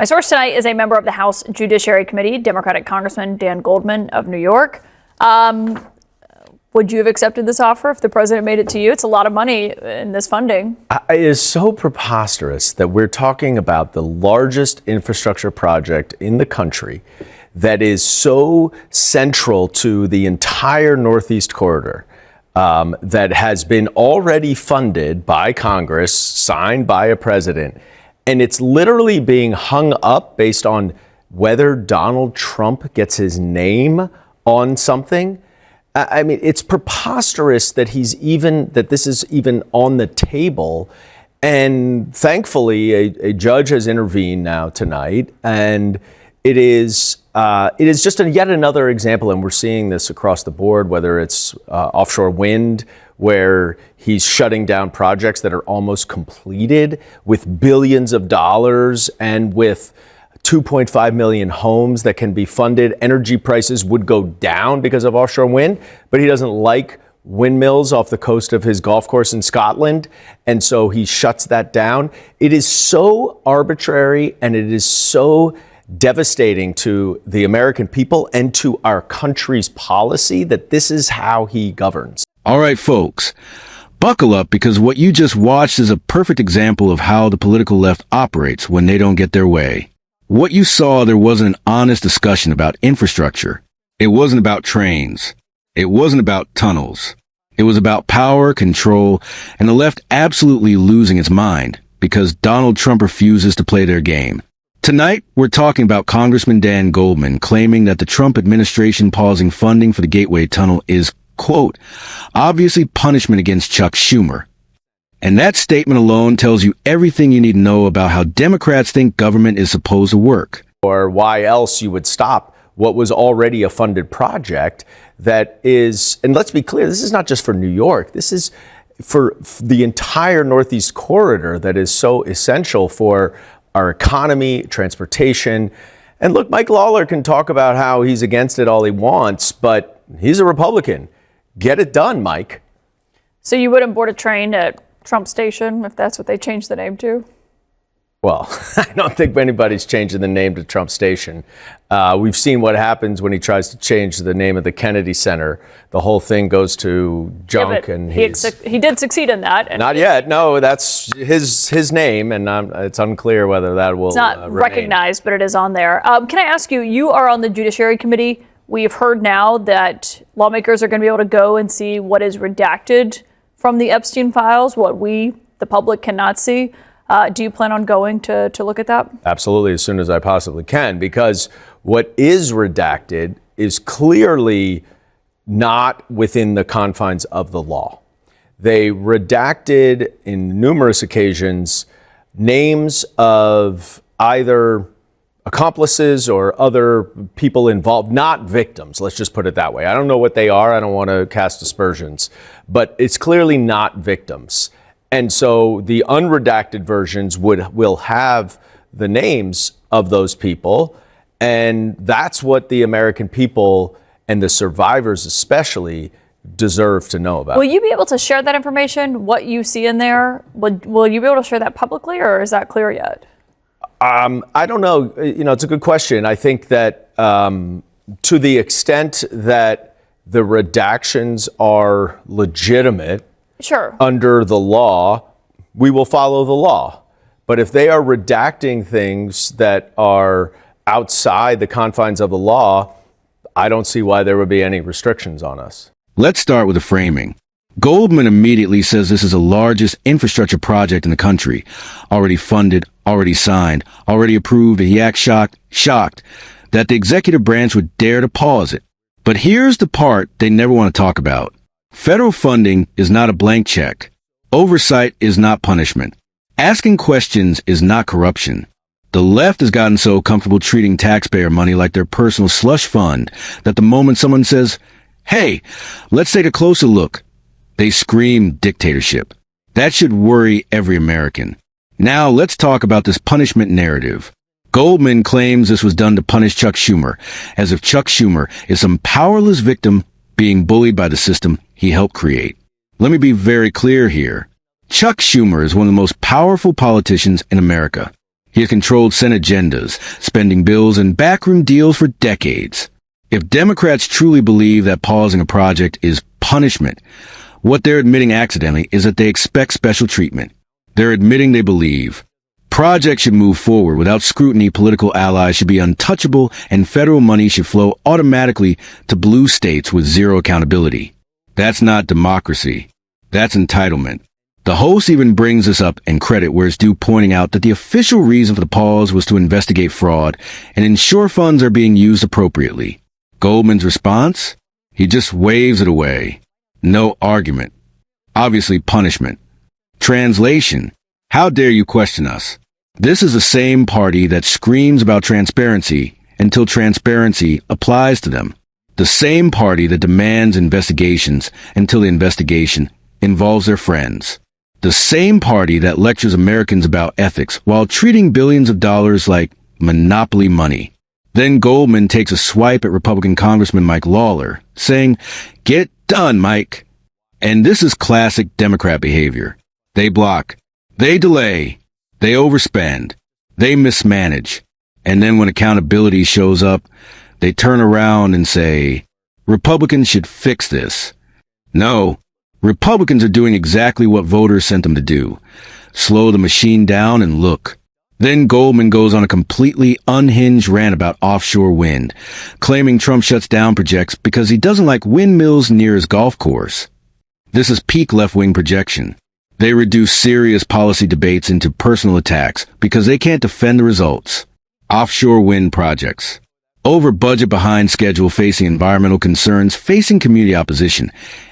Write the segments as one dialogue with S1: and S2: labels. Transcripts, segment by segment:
S1: My source tonight is a member of the House Judiciary Committee, Democratic Congressman Dan Goldman of New York. Would you have accepted this offer if the president made it to you? It's a lot of money in this funding.
S2: It is so preposterous that we're talking about the largest infrastructure project in the country that is so central to the entire Northeast corridor, that has been already funded by Congress, signed by a president, and it's literally being hung up based on whether Donald Trump gets his name on something. I mean, it's preposterous that this is even on the table. And thankfully, a judge has intervened now tonight, and it is just yet another example, and we're seeing this across the board, whether it's offshore wind, where he's shutting down projects that are almost completed with billions of dollars and with 2.5 million homes that can be funded. Energy prices would go down because of offshore wind, but he doesn't like windmills off the coast of his golf course in Scotland, and so he shuts that down. It is so arbitrary, and it is so devastating to the American people and to our country's policy that this is how he governs.
S3: All right, folks, buckle up, because what you just watched is a perfect example of how the political left operates when they don't get their way. What you saw, there wasn't an honest discussion about infrastructure. It wasn't about trains. It wasn't about tunnels. It was about power, control, and the left absolutely losing its mind because Donald Trump refuses to play their game. Tonight, we're talking about Congressman Dan Goldman claiming that the Trump administration pausing funding for the Gateway Tunnel is, quote, obviously punishment against Chuck Schumer. And that statement alone tells you everything you need to know about how Democrats think government is supposed to work.
S2: Or why else you would stop what was already a funded project that is, and let's be clear, this is not just for New York. This is for the entire Northeast corridor that is so essential for our economy, transportation. And look, Mike Lawler can talk about how he's against it all he wants, but he's a Republican. Get it done, Mike.
S1: So you wouldn't board a train at Trump Station if that's what they changed the name to?
S2: Well, I don't think anybody's changing the name to Trump Station. We've seen what happens when he tries to change the name of the Kennedy Center. The whole thing goes to junk, and
S1: he did succeed in that. And
S2: not yet. No, that's his name, and it's unclear whether that will.
S1: It's not recognized, but it is on there. Can I ask you? You are on the Judiciary Committee. We've heard now that lawmakers are going to be able to go and see what is redacted from the Epstein files, what we, the public, cannot see. Do you plan on going to look at that?
S2: Absolutely, as soon as I possibly can, because what is redacted is clearly not within the confines of the law. They redacted in numerous occasions names of either accomplices or other people involved, not victims. Let's just put it that way. I don't know what they are. I don't want to cast aspersions, but it's clearly not victims. And so the unredacted versions will have the names of those people. And that's what the American people and the survivors especially deserve to know about.
S1: Will you be able to share that information, what you see in there? Will you be able to share that publicly, or is that clear yet?
S2: I don't know. It's a good question. I think that to the extent that the redactions are legitimate,
S1: sure,
S2: under the law, we will follow the law. But if they are redacting things that are outside the confines of the law, I don't see why there would be any restrictions on us.
S3: Let's start with the framing. Goldman immediately says this is the largest infrastructure project in the country. Already funded, already signed, already approved, and he acts shocked that the executive branch would dare to pause it. But here's the part they never want to talk about. Federal funding is not a blank check. Oversight is not punishment. Asking questions is not corruption. The left has gotten so comfortable treating taxpayer money like their personal slush fund that the moment someone says, hey, let's take a closer look, they scream dictatorship. That should worry every American. Now let's talk about this punishment narrative. Goldman claims this was done to punish Chuck Schumer, as if Chuck Schumer is some powerless victim being bullied by the system he helped create. Let me be very clear here. Chuck Schumer is one of the most powerful politicians in America. He has controlled Senate agendas, spending bills, and backroom deals for decades. If Democrats truly believe that pausing a project is punishment, what they're admitting accidentally is that they expect special treatment. They're admitting they believe projects should move forward without scrutiny, political allies should be untouchable, and federal money should flow automatically to blue states with zero accountability. That's not democracy. That's entitlement. The host even brings this up in credit where it's due, pointing out that the official reason for the pause was to investigate fraud and ensure funds are being used appropriately. Goldman's response? He just waves it away. No argument. Obviously punishment. Translation: how dare you question us? This is the same party that screams about transparency until transparency applies to them. The same party that demands investigations until the investigation involves their friends. The same party that lectures Americans about ethics while treating billions of dollars like monopoly money. Then Goldman takes a swipe at Republican Congressman Mike Lawler, saying, "Get done, Mike." And this is classic Democrat behavior. They block. They delay. They overspend. They mismanage. And then when accountability shows up, they turn around and say, Republicans should fix this. No, Republicans are doing exactly what voters sent them to do. Slow the machine down and look. Then Goldman goes on a completely unhinged rant about offshore wind, claiming Trump shuts down projects because he doesn't like windmills near his golf course. This is peak left-wing projection. They reduce serious policy debates into personal attacks because they can't defend the results. Offshore wind projects. Over budget, behind schedule, facing environmental concerns, facing community opposition,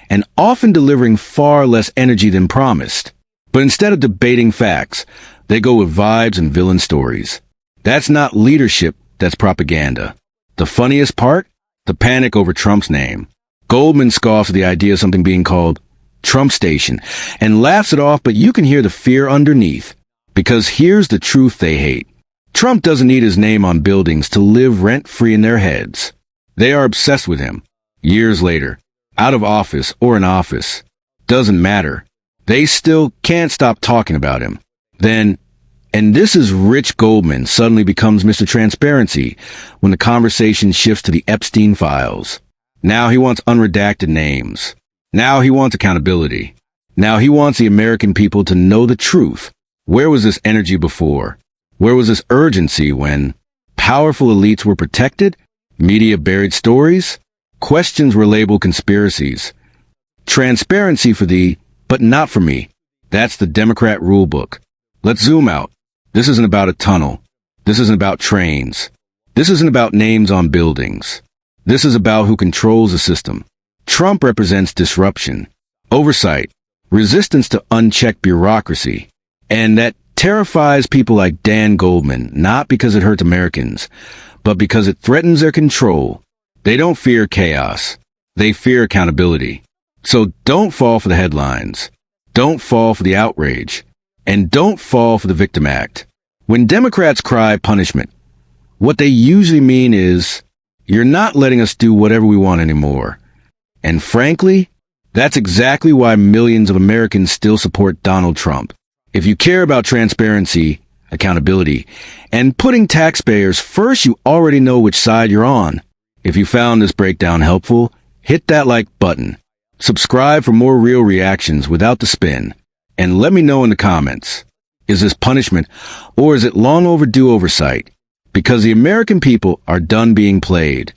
S3: and often delivering far less energy than promised. But instead of debating facts, they go with vibes and villain stories. That's not leadership, that's propaganda. The funniest part? The panic over Trump's name. Goldman scoffs at the idea of something being called Trump Station and laughs it off, but you can hear the fear underneath. Because here's the truth they hate. Trump doesn't need his name on buildings to live rent-free in their heads. They are obsessed with him. Years later, out of office or in office, doesn't matter. They still can't stop talking about him. Then, and this is Rich Goldman suddenly becomes Mr. Transparency when the conversation shifts to the Epstein files. Now he wants unredacted names. Now he wants accountability. Now he wants the American people to know the truth. Where was this energy before? Where was this urgency when powerful elites were protected? Media buried stories? Questions were labeled conspiracies. Transparency for thee, but not for me. That's the Democrat rule book. Let's zoom out. This isn't about a tunnel. This isn't about trains. This isn't about names on buildings. This is about who controls the system. Trump represents disruption, oversight, resistance to unchecked bureaucracy. And that terrifies people like Dan Goldman, not because it hurts Americans, but because it threatens their control. They don't fear chaos. They fear accountability. So don't fall for the headlines. Don't fall for the outrage. And don't fall for the victim act. When Democrats cry punishment, what they usually mean is, you're not letting us do whatever we want anymore. And frankly, that's exactly why millions of Americans still support Donald Trump. If you care about transparency, accountability, and putting taxpayers first, you already know which side you're on. If you found this breakdown helpful, hit that like button. Subscribe for more real reactions without the spin. And let me know in the comments, is this punishment or is it long overdue oversight? Because the American people are done being played.